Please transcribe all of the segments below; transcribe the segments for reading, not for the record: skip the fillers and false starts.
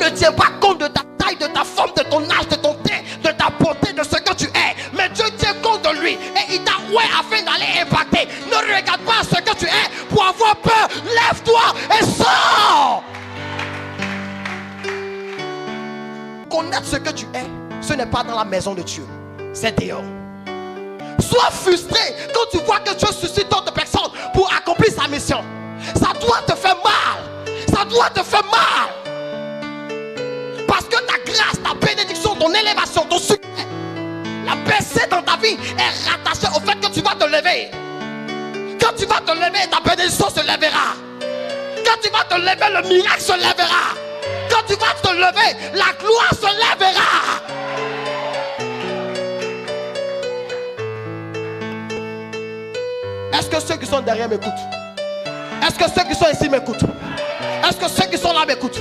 ne tient pas compte de ta taille, de ta forme, de ton âge, de ton teint, de ta beauté, de ce que tu es. Mais Dieu tient compte de lui et il t'a oué afin d'aller impacter. Ne regarde pas ce que tu es pour avoir peur. Lève-toi et sors. Connaître ce que tu es, ce n'est pas dans la maison de Dieu, c'est dehors. Sois frustré quand tu vois que Dieu suscite d'autres personnes pour accomplir sa mission. Ça doit te faire mal. Ça doit te faire mal. Parce que ta grâce, ta bénédiction, ton élévation, ton succès, la percée dans ta vie est rattachée au fait que tu vas te lever. Quand tu vas te lever, ta bénédiction se lèvera. Quand tu vas te lever, le miracle se lèvera. Quand tu vas te lever, la gloire se lèvera. Est-ce que ceux qui sont derrière m'écoutent? Est-ce que ceux qui sont ici m'écoutent? Est-ce que ceux qui sont là m'écoutent?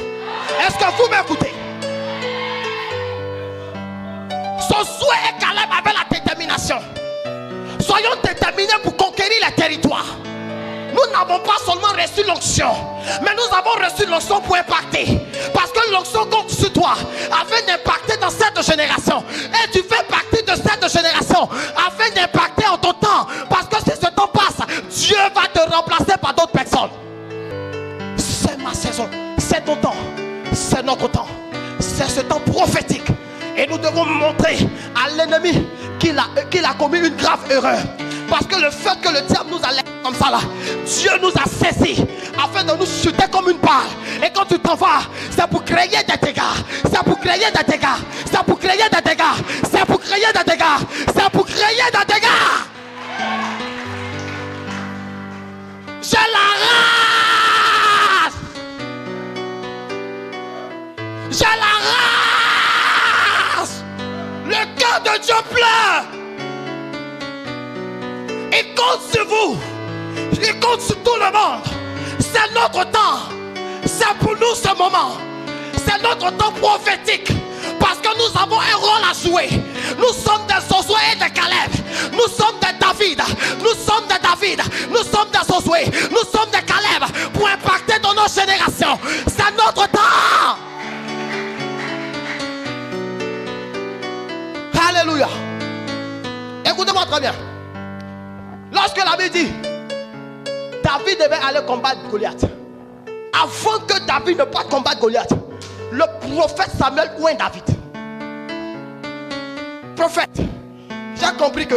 Est-ce que vous m'écoutez? Son souhait est Caleb avec la détermination. Soyons déterminés pour conquérir les territoires. Nous n'avons pas seulement reçu l'onction, mais nous avons reçu l'onction pour impacter. Parce que l'onction compte sur toi afin d'impacter dans cette génération. Et tu fais partie de cette génération afin d'impacter en ton temps. Parce que si ce temps passe, Dieu va te remplacer par d'autres personnes. C'est ma saison, c'est ton temps, c'est notre temps. C'est ce temps prophétique. Et nous devons montrer à l'ennemi qu'il a commis une grave erreur. Parce que le fait que le diable nous a laissé comme ça là, Dieu nous a saisis afin de nous chuter comme une balle. Et quand tu t'en vas, c'est pour créer des dégâts. C'est pour créer des dégâts. C'est pour créer des dégâts. C'est pour créer des dégâts. C'est pour créer des dégâts. Je la rase. Je la rase. Le cœur de Dieu pleure. Il compte sur vous. Il compte sur tout le monde. C'est notre temps. C'est pour nous ce moment. C'est notre temps prophétique. Parce que nous avons un rôle à jouer. Nous sommes des Josué et des Caleb. Nous sommes des David. Nous sommes des David. Nous sommes des Josué. Nous sommes des Caleb. Pour impacter dans nos générations. C'est notre temps. Alléluia. Écoutez-moi très bien. Lorsque la Bible dit David devait aller combattre Goliath, avant que David ne parte combattre Goliath, le prophète Samuel oint David. Prophète, j'ai compris que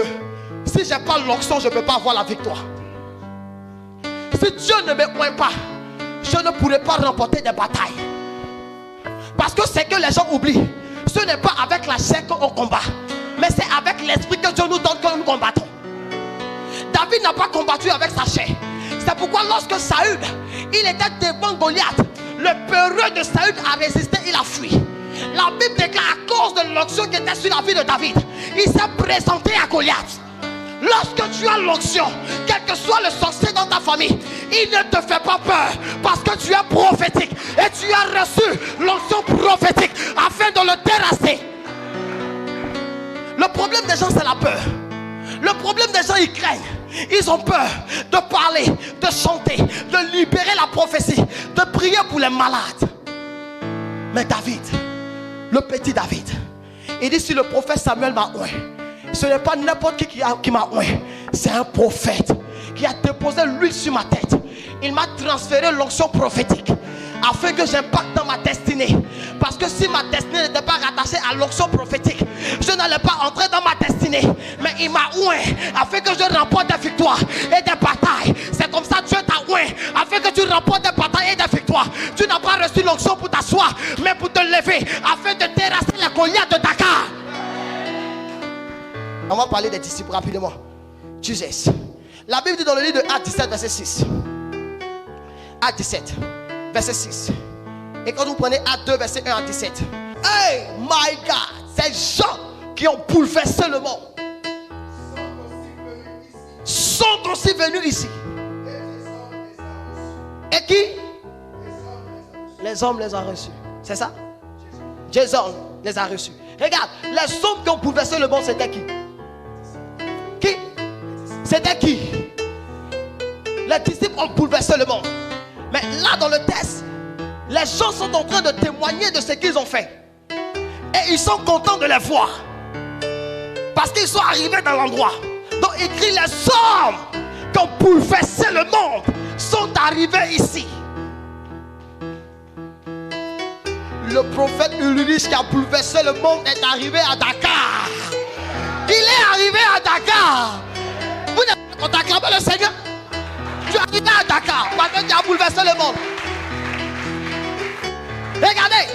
si je n'ai pas l'onction, je ne peux pas avoir la victoire. Si Dieu ne me oint pas, je ne pourrai pas remporter des batailles. Parce que c'est que les gens oublient, ce n'est pas avec la chair qu'on combat, mais c'est avec l'esprit que Dieu nous donne que nous combattons. David n'a pas combattu avec sa chair. C'est pourquoi lorsque Saül, il était devant Goliath, le peureux de Saül a résisté, il a fui. La Bible déclare à cause de l'onction qui était sur la vie de David, il s'est présenté à Goliath. Lorsque tu as l'onction, quel que soit le sorcier dans ta famille, il ne te fait pas peur parce que tu es prophétique et tu as reçu l'onction prophétique afin de le terrasser. Le problème des gens, c'est la peur. Le problème des gens, ils craignent. Ils ont peur de parler, de chanter, de libérer la prophétie, de prier pour les malades. Mais David, le petit David, il dit si le prophète Samuel m'a oint, ce n'est pas n'importe qui m'a oint, c'est un prophète qui a déposé l'huile sur ma tête. Il m'a transféré l'onction prophétique afin que j'impacte dans ma destinée. Parce que si ma destinée n'était pas rattachée à l'onction prophétique, je n'allais pas entrer dans ma destinée. Mais il m'a oint afin que je remporte des victoires et des batailles. C'est comme ça que Dieu t'a oint afin que tu remportes des batailles et des victoires. Tu n'as pas reçu l'onction pour t'asseoir, mais pour te lever afin de terrasser la Goliath de Dakar. On va parler des disciples rapidement. Jesus. La Bible dit dans le livre de Actes 17 verset 6. Actes 17 verset 6. Et quand vous prenez Actes 2 verset 1 à 17. Hey my God, ces gens qui ont bouleversé le monde sont aussi venus ici. Et qui? Les hommes les ont reçus. C'est ça? Jason les a reçus. Regarde, les hommes qui ont bouleversé le monde, c'était qui? Qui? C'était qui? Les disciples ont bouleversé le monde. Mais là dans le texte, les les gens sont en train de témoigner de ce qu'ils ont fait. Et ils sont contents de les voir. Parce qu'ils sont arrivés dans l'endroit. Donc il crie, les hommes qui ont bouleversé le monde sont arrivés ici. Le prophète Ulrich qui a bouleversé le monde est arrivé à Dakar. Il est arrivé à Dakar. Vous n'êtes pas acclamé le Seigneur. Tu es arrivé à Dakar parce que tu as bouleversé le monde. Regardez,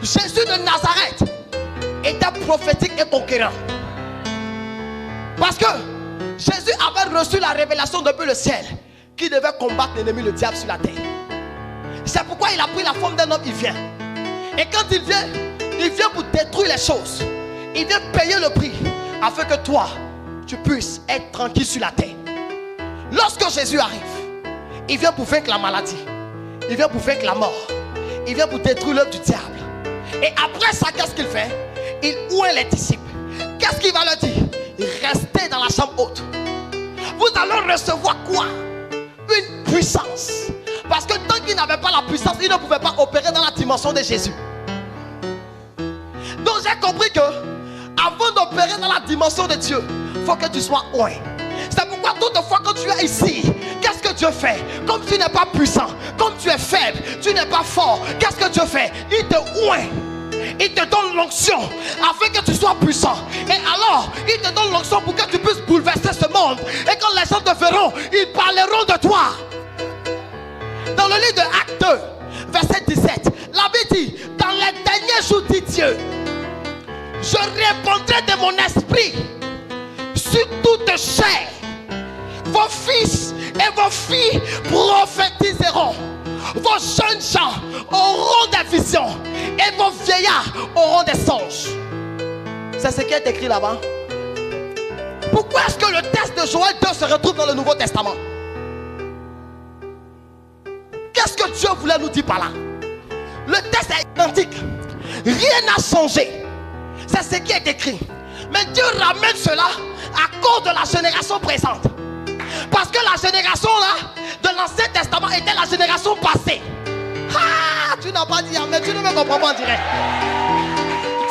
Jésus de Nazareth était prophétique et conquérant. Parce que Jésus avait reçu la révélation depuis le ciel qui devait combattre l'ennemi, le diable sur la terre. C'est pourquoi il a pris la forme d'un homme, il vient. Et quand il vient pour détruire les choses. Il vient payer le prix afin que toi, tu puisses être tranquille sur la terre. Lorsque Jésus arrive, il vient pour vaincre la maladie. Il vient pour vaincre la mort. Il vient pour détruire l'œuvre du diable. Et après ça, qu'est-ce qu'il fait? Il oint les disciples. Qu'est-ce qu'il va leur dire? Restez dans la chambre haute. Vous allez recevoir quoi? Une puissance. Parce que tant qu'il n'avait pas la puissance, il ne pouvait pas opérer dans la dimension de Jésus. Donc j'ai compris que avant d'opérer dans la dimension de Dieu, il faut que tu sois oint. C'est pourquoi toutefois quand tu es ici, qu'est-ce que Dieu fait? Comme tu n'es pas puissant, comme tu es faible, tu n'es pas fort, qu'est-ce que Dieu fait? Il te oint. Il te donne l'onction afin que tu sois puissant. Et alors, il te donne l'onction pour que tu puisses bouleverser ce monde. Et quand les gens te verront, ils parleront de toi. Dans le livre de Actes 2, verset 17, la Bible dit, dans les derniers jours, dit Dieu, je répandrai de mon esprit sur toute chair. Vos fils et vos filles prophétiseront. Vos jeunes gens auront des visions et vos vieillards auront des songes. C'est ce qui est écrit là-bas. Pourquoi est-ce que le texte de Joël 2 se retrouve dans le Nouveau Testament? Qu'est-ce que Dieu voulait nous dire par là? Le texte est identique. Rien n'a changé. C'est ce qui est écrit. Mais Dieu ramène cela à cause de la génération présente. Parce que la génération là de l'Ancien Testament était la génération passée. Ah, tu n'as pas dit amen, tu ne me comprends pas en direct.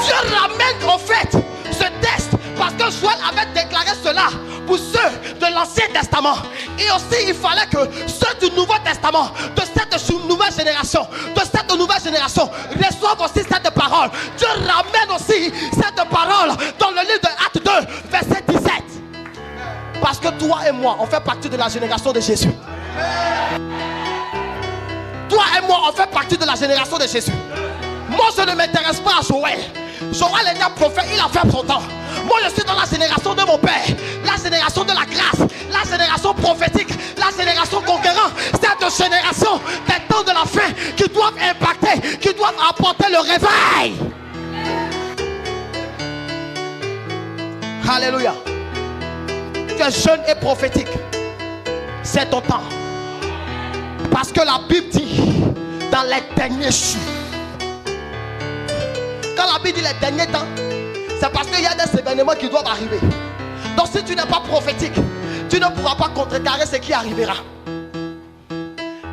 Dieu ramène en fait ce texte parce que Joël avait déclaré cela pour ceux de l'Ancien Testament. Et aussi il fallait que ceux du Nouveau Testament, de cette nouvelle génération, reçoivent aussi cette parole. Dieu ramène aussi cette parole dans le livre de Actes 2, verset 17. Parce que toi et moi, on fait partie de la génération de Jésus. Toi et moi, on fait partie de la génération de Jésus. Moi, je ne m'intéresse pas à Joël. Joël était prophète, il a fait son temps. Moi, je suis dans la génération de mon père, la génération de la grâce, la génération prophétique, la génération conquérante. Cette génération des temps de la fin qui doivent impacter, qui doivent apporter le réveil. Alléluia. Tu es jeune et prophétique. C'est ton temps. Parce que la Bible dit dans les derniers jours. Quand la Bible dit les derniers temps, c'est parce qu'il y a des événements qui doivent arriver. Donc si tu n'es pas prophétique, tu ne pourras pas contrecarrer ce qui arrivera.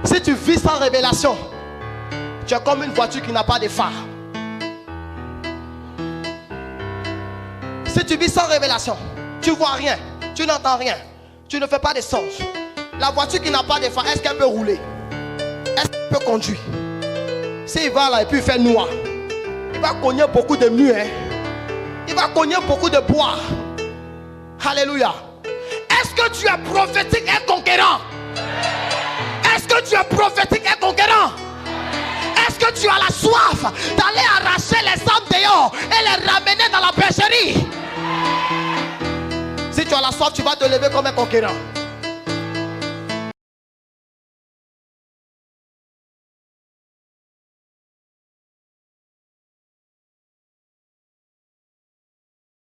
Si tu vis sans révélation, tu es comme une voiture qui n'a pas de phare. Si tu vis sans révélation, tu ne vois rien, tu n'entends rien, tu ne fais pas de songes. La voiture qui n'a pas de phare, est-ce qu'elle peut rouler? Est-ce qu'elle peut conduire? S'il va là et puis il fait noir, il va cogner beaucoup de murs, hein? Il va cogner beaucoup de bois. Alléluia. Est-ce que tu es prophétique et conquérant? Est-ce que tu es prophétique et conquérant? Est-ce que tu as la soif d'aller arracher les âmes dehors et les ramener dans la bergerie? Si tu as la soif, tu vas te lever comme un conquérant.